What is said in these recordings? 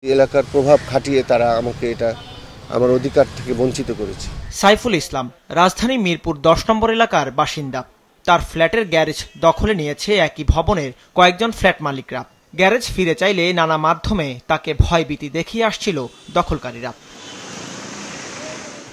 এলাকার প্রভাব খাটিয়ে তারা আমাকে এটা আমার অধিকার থেকে বঞ্চিত করেছে। সাইফুল ইসলাম রাজধানী মিরপুর 10 নম্বর এলাকার বাসিন্দা। তার ফ্ল্যাটের গ্যারেজ দখলে নিয়েছে একই ভবনের কয়েকজন ফ্ল্যাট মালিকরা। গ্যারেজ ফিরে চাইলে নানা মাধ্যমে তাকে ভয়ভীতি দেখিয়ে আসছিল দখলকারীরা।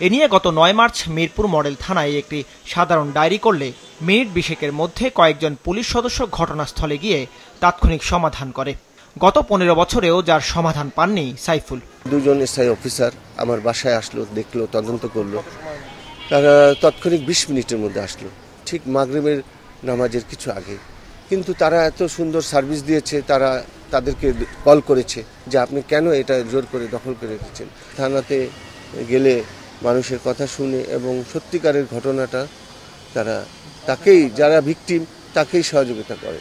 এ নিয়ে গত 9 মার্চ মিরপুর মডেল থানায় একটি সাধারণ ডায়েরি করলে মিনিট 20 মধ্যে কয়েকজন পুলিশ সদস্য ঘটনাস্থলে গিয়ে তাৎক্ষণিক সমাধান করে। গত 15 বছরেও যার সমাধান পাননি সাইফুল। দুজন এসআই অফিসার আমার বাসায় আসলো, দেখলো, তদন্ত করলো। তারা তৎক্ষণিক 20 মিনিটের মধ্যে আসলো, ঠিক মাগরিবের নামাজের কিছু আগে। কিন্তু তারা এত সুন্দর সার্ভিস দিয়েছে, তাদেরকে কল করেছে যে আপনি কেন এটা জোর করে দখল করে রেখেছেন। থানাতে গেলে মানুষের কথা শুনে এবং সত্যিকারের ঘটনাটা যারা ভিকটিম তাকেই সহযোগিতা করে।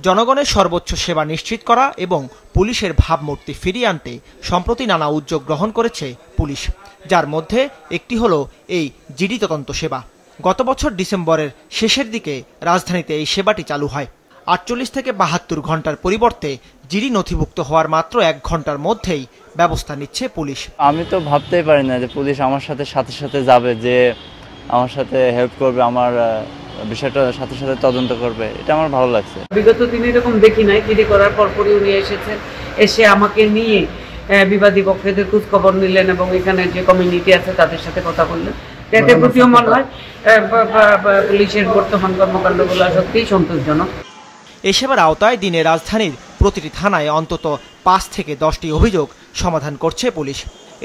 জনগণের সর্বোচ্চ সেবা নিশ্চিত করা এবং পুলিশের ভাবমূর্তি ফিরিয়ে আনতে সম্প্রতি নানা উদ্যোগ গ্রহণ করেছে পুলিশ, যার মধ্যে একটি হলো এই জিডি তদন্ত সেবা। গত বছর ডিসেম্বরের শেষের দিকে রাজধানীতে এই সেবাটি চালু হয়। 48 থেকে 72 ঘন্টার পরিবর্তে জিডি নথিভুক্ত হওয়ার মাত্র 1 ঘন্টার মধ্যেই ব্যবস্থা নিচ্ছে পুলিশ। আমি তো ভাবতেই পারি না যে পুলিশ আমার সাথে সাথে যাবে, যে আমার সাথে হেল্প করবে, আমার বিষয়টা সাথে তদন্ত করবে। এটা আমার ভালো লাগছে। বিগত দিনে এরকম দেখি নাই। জিডি করার পরপরই উনি এসেছেন, এসে আমাকে নিয়ে বিবাদী পক্ষদের খোঁজ খবর নিলেন এবং এখানে যে কমিউনিটি আছে তাদের সাথে কথা বললেন। এতে প্রতীয়মান হয় পুলিশের বর্তমান কর্মকাণ্ডগুলো সত্যিই সন্তোষজনক। এই সেবার আওতায় দিনে রাজধানীর প্রতিটি থানায় অন্তত 5 থেকে 10টি অভিযোগ সমাধান করছে পুলিশ।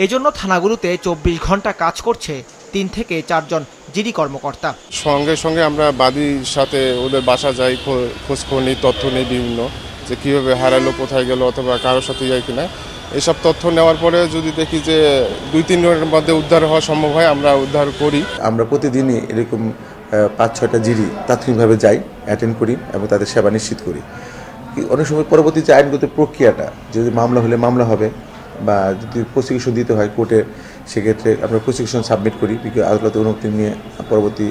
এজন্য থানাগুলোতে 24 ঘন্টা কাজ করছে 3 থেকে 4 জন জিডি কর্মকর্তা। সঙ্গে সঙ্গে আমরা বাদীর সাথে ওদের বাসা যাই, খোঁজখবর নিই, তথ্য নিই বিভিন্ন, যে কীভাবে হারালো, কোথায় গেল, অথবা কারোর সাথে যায় কিনা। এইসব তথ্য নেওয়ার পরে যদি দেখি যে 2-3 দিনের মধ্যে উদ্ধার হওয়া সম্ভব হয়, আমরা উদ্ধার করি। আমরা প্রতিদিনই এরকম 5-6টা জিডি তাৎক্ষণিকভাবে যাই, অ্যাটেন্ড করি এবং তাদের সেবা নিশ্চিত করি। অনেক সময় পরবর্তী যে আইনগত প্রক্রিয়াটা, যদি মামলা হলে মামলা হবে বা যদি প্রসিকিউশন দিতে হয় কোর্টে, সেক্ষেত্রে আমরা প্রসিকিউশন সাবমিট করি, আদালতে অনুমতি নিয়ে পরবর্তী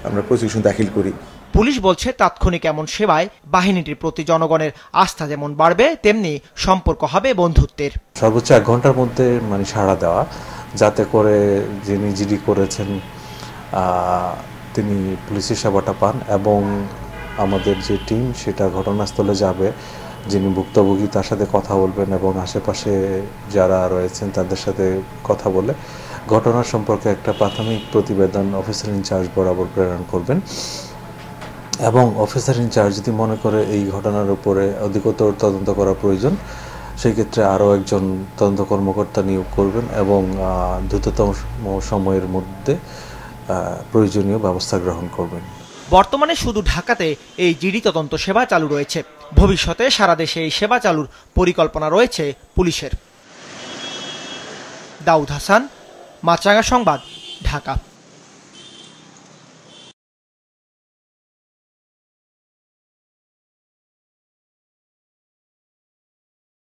আমরা প্রসিকিউশন দাখিল করি। পুলিশ বলছে তাৎক্ষণিক এমন সেবায় বাহিনীটির প্রতি জনগণের আস্থা যেমন বাড়বে, তেমনি সম্পর্ক হবে বন্ধুত্বের। সর্বোচ্চ 1 ঘন্টার মধ্যে সাড়া দেওয়া, যাতে করে যিনি জিডি করেছেন তিনি পুলিশের সেবাটা পান এবং আমাদের যে টিম সেটা ঘটনাস্থলে যাবে, যিনি ভুক্তভোগী তার সাথে কথা বলবেন এবং আশেপাশে যারা রয়েছেন তাদের সাথে কথা বলে ঘটনার সম্পর্কে একটা প্রাথমিক প্রতিবেদন অফিসার ইনচার্জ বরাবর প্রেরণ করবেন। এবং অফিসার ইনচার্জ যদি মনে করে এই ঘটনার উপরে অধিকতর তদন্ত করা প্রয়োজন, সেই ক্ষেত্রে আরও একজন তদন্ত কর্মকর্তা নিয়োগ করবেন এবং দ্রুততম সময়ের মধ্যে প্রয়োজনীয় ব্যবস্থা গ্রহণ করবেন। বর্তমানে শুধু ঢাকাতে এই জিডি তদন্ত সেবা চালু রয়েছে। ভবিষ্যতে সারা দেশে এই সেবা চালুর পরিকল্পনা রয়েছে পুলিশের। দাউদ হাসান, মাছরাঙা সংবাদ, ঢাকা।